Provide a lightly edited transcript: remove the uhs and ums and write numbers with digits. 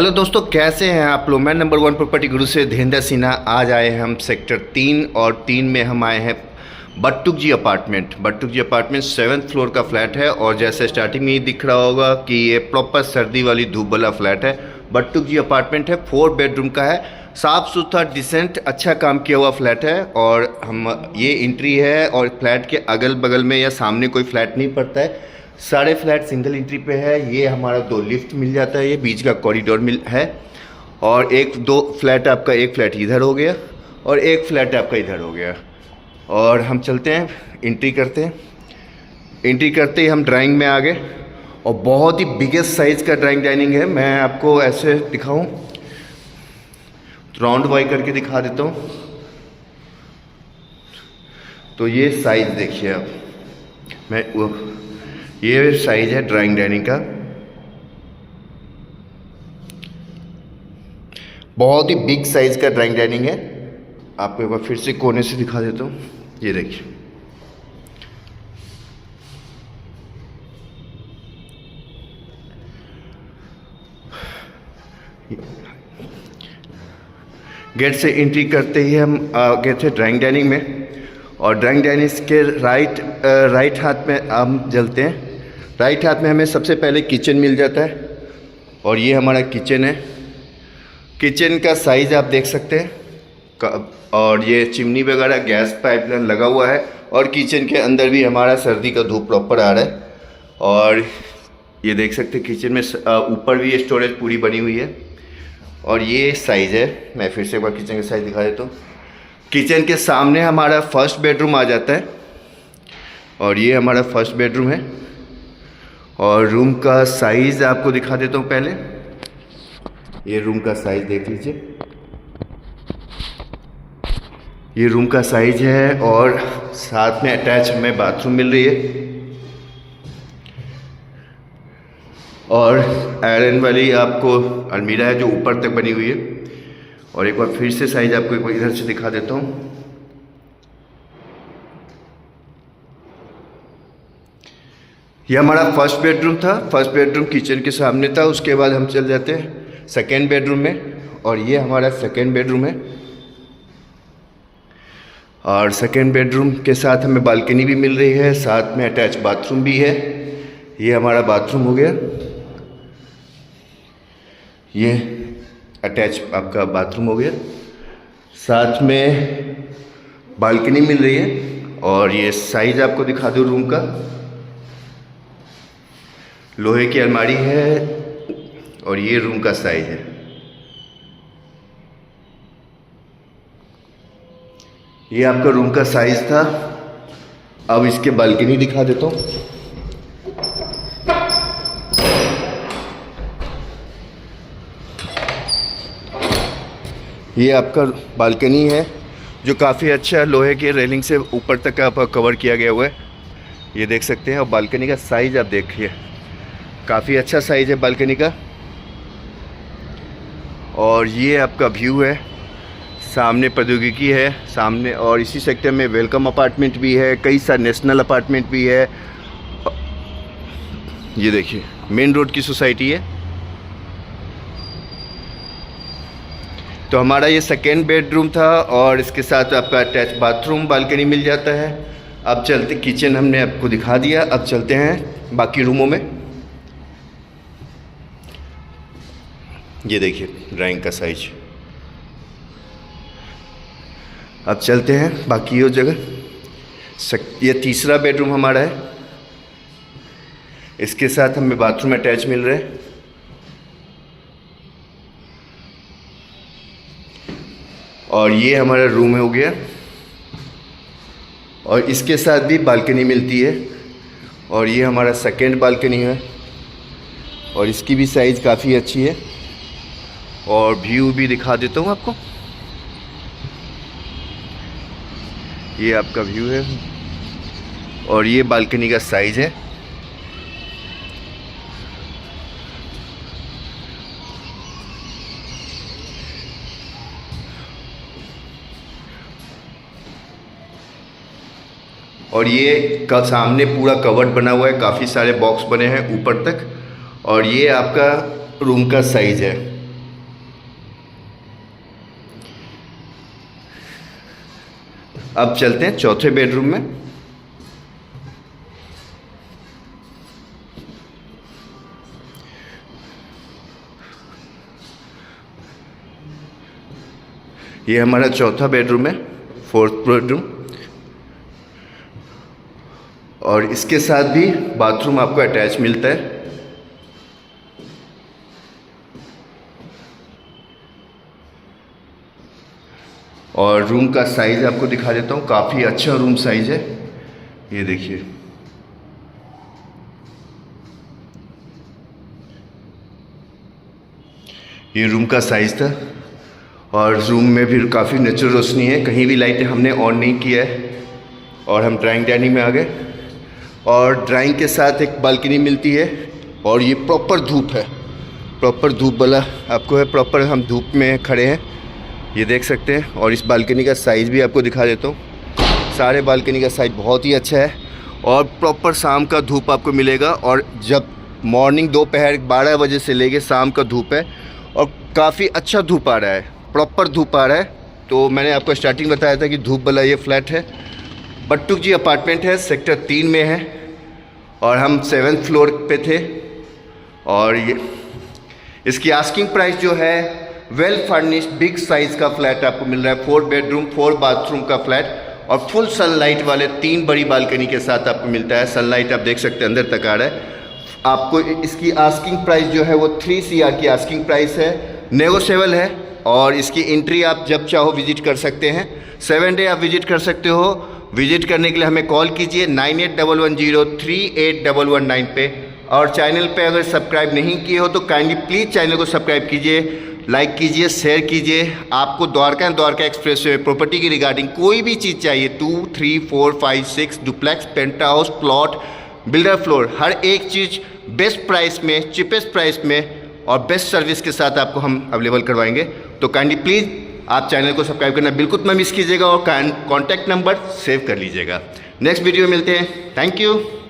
Hello दोस्तों, कैसे हैं आप लोग। मैं नंबर 1 प्रॉपर्टी गुरु से धीरेन्द्र सिन्हा। आज आए हैं हम सेक्टर 3 और 3 में हम आए हैं बट्टुक जी अपार्टमेंट। बट्टुक जी अपार्टमेंट 7th फ्लोर का फ्लैट है और जैसे स्टार्टिंग में ही दिख रहा होगा कि ये प्रॉपर सर्दी वाली धूप वाला फ्लैट है। बट्टुक जी अपार्टमेंट है, 4 बेडरूम का है, साफ़ सुथरा डिसेंट अच्छा काम किया हुआ फ्लैट है। और हम ये एंट्री है और फ्लैट के अगल बगल में या सामने कोई फ्लैट नहीं पड़ता है, सारे फ्लैट सिंगल एंट्री पे है। ये हमारा 2 लिफ्ट मिल जाता है, ये बीच का कॉरिडोर मिल है और 2 फ्लैट आपका, एक फ्लैट इधर हो गया और एक फ्लैट आपका इधर हो गया। और हम चलते हैं, एंट्री करते हैं। एंट्री करते ही हम ड्राइंग में आ गए और बहुत ही बिगेस्ट साइज़ का ड्राइंग डाइनिंग है। मैं आपको ऐसे दिखाऊं, राउंड वाई करके दिखा देता हूँ। तो ये साइज़ देखिए आप, ये साइज है ड्राइंग डाइनिंग का, बहुत ही बिग साइज का ड्राइंग डाइनिंग है। आपको एक बार फिर से कोने से दिखा देता हूँ, ये देखिए। गेट से एंट्री करते ही हम आ गए थे ड्राइंग डाइनिंग में और ड्राइंग डाइनिंग के राइट हाथ में हम चलते हैं। राइट हाथ में हमें सबसे पहले किचन मिल जाता है और ये हमारा किचन है। किचन का साइज़ आप देख सकते हैं और ये चिमनी वगैरह गैस पाइपलाइन लगा हुआ है और किचन के अंदर भी हमारा सर्दी का धूप प्रॉपर आ रहा है। और ये देख सकते हैं किचन में ऊपर भी स्टोरेज पूरी बनी हुई है और ये साइज़ है। मैं फिर से एक बार किचन का साइज़ दिखा देता हूँ। किचन के सामने हमारा फर्स्ट बेडरूम आ जाता है और ये हमारा फर्स्ट बेडरूम है। और रूम का साइज़ आपको दिखा देता हूँ पहले। ये रूम का साइज़ देख लीजिए, ये रूम का साइज़ है और साथ में अटैच हमें बाथरूम मिल रही है और आयरन वाली आपको अलमीरा है जो ऊपर तक बनी हुई है। और एक बार फिर से साइज़ आपको एक बार इधर से दिखा देता हूँ। ये हमारा फर्स्ट बेडरूम था, फर्स्ट बेडरूम किचन के सामने था। उसके बाद हम चल जाते हैं सेकेंड बेडरूम में और ये हमारा सेकेंड बेडरूम है। और सेकेंड बेडरूम के साथ हमें बालकनी भी मिल रही है, साथ में अटैच बाथरूम भी है। ये हमारा बाथरूम हो गया, ये अटैच आपका बाथरूम हो गया, साथ में बालकनी मिल रही है। और ये साइज़ आपको दिखा दूँ रूम का, लोहे की अलमारी है और ये रूम का साइज है। ये आपका रूम का साइज था। अब इसके बालकनी दिखा देता हूँ। ये आपका बालकनी है जो काफ़ी अच्छा लोहे के रेलिंग से ऊपर तक आपका कवर किया गया हुआ है, ये देख सकते हैं। और बालकनी का साइज़ आप देखिए, काफ़ी अच्छा साइज़ है बालकनी का। और ये आपका व्यू है, सामने प्रौद्योगिकी है सामने, और इसी सेक्टर में वेलकम अपार्टमेंट भी है, कई सारे नेशनल अपार्टमेंट भी है। ये देखिए मेन रोड की सोसाइटी है। तो हमारा ये सेकेंड बेडरूम था और इसके साथ आपका अटैच बाथरूम बालकनी मिल जाता है। अब चलते, किचन हमने आपको दिखा दिया, अब चलते हैं बाकी रूमों में। ये देखिए ड्राइंग का साइज। अब चलते हैं बाकी वो जगह। ये तीसरा बेडरूम हमारा है, इसके साथ हमें बाथरूम अटैच मिल रहा है। और ये हमारा रूम हो गया और इसके साथ भी बालकनी मिलती है। और ये हमारा सेकेंड बालकनी है और इसकी भी साइज़ काफ़ी अच्छी है। और व्यू भी दिखा देता हूँ आपको, ये आपका व्यू है और ये बालकनी का साइज़ है। और ये का सामने पूरा कवर्ड बना हुआ है, काफ़ी सारे बॉक्स बने हैं ऊपर तक। और ये आपका रूम का साइज़ है। अब चलते हैं चौथे बेडरूम में। ये हमारा चौथा बेडरूम है, फोर्थ बेडरूम, और इसके साथ भी बाथरूम आपको अटैच मिलता है। और रूम का साइज़ आपको दिखा देता हूँ, काफ़ी अच्छा रूम साइज़ है। ये देखिए, ये रूम का साइज़ था। और रूम में भी काफ़ी नेचुरल रोशनी है, कहीं भी लाइटें हमने ऑन नहीं किया है। और हम ड्राइंग डाइनिंग में आ गए, और ड्राइंग के साथ एक बालकनी मिलती है। और ये प्रॉपर धूप है, प्रॉपर धूप वाला आपको है, प्रॉपर हम धूप में खड़े हैं, ये देख सकते हैं। और इस बालकनी का साइज़ भी आपको दिखा देता हूँ। सारे बालकनी का साइज़ बहुत ही अच्छा है, और प्रॉपर शाम का धूप आपको मिलेगा। और जब मॉर्निंग दोपहर 12 बजे से लेके शाम का धूप है, और काफ़ी अच्छा धूप आ रहा है, प्रॉपर धूप आ रहा है। तो मैंने आपको स्टार्टिंग बताया था कि धूप वाला ये फ्लैट है। बट्टुक जी अपार्टमेंट है, सेक्टर 3 में है, और हम 7th फ्लोर पे थे। और ये इसकी आस्किंग प्राइस जो है, वेल फर्निश्ड बिग साइज़ का फ्लैट आपको मिल रहा है। 4 बेडरूम 4 बाथरूम का फ्लैट, और फुल सनलाइट वाले 3 बड़ी बालकनी के साथ आपको मिलता है। सनलाइट आप देख सकते हैं अंदर तक आ रहा है। आपको इसकी आस्किंग प्राइस जो है वो 3 CR की आस्किंग प्राइस है, नेगोशिएबल है। और इसकी एंट्री आप जब चाहो विजिट कर सकते हैं, 7 डे आप विजिट कर सकते हो। विजिट करने के लिए हमें कॉल कीजिए 9811038119 पे। और चैनल पे अगर सब्सक्राइब नहीं किए हो तो काइंडली प्लीज़ चैनल को सब्सक्राइब कीजिए, लाइक कीजिए, शेयर कीजिए। आपको Dwarka and Dwarka expressway property की रिगार्डिंग कोई भी चीज़ चाहिए, 2, 3, 4, 5, 6 duplex, penthouse, plot, builder floor, हर एक चीज़ बेस्ट प्राइस में, चीपेस्ट प्राइस में और बेस्ट सर्विस के साथ आपको हम अवेलेबल करवाएंगे। तो काइंडली प्लीज़ आप चैनल को सब्सक्राइब करना बिल्कुल मत मिस कीजिएगा, और कॉन्टैक्ट नंबर सेव कर लीजिएगा। नेक्स्ट वीडियो में मिलते हैं। Thank you.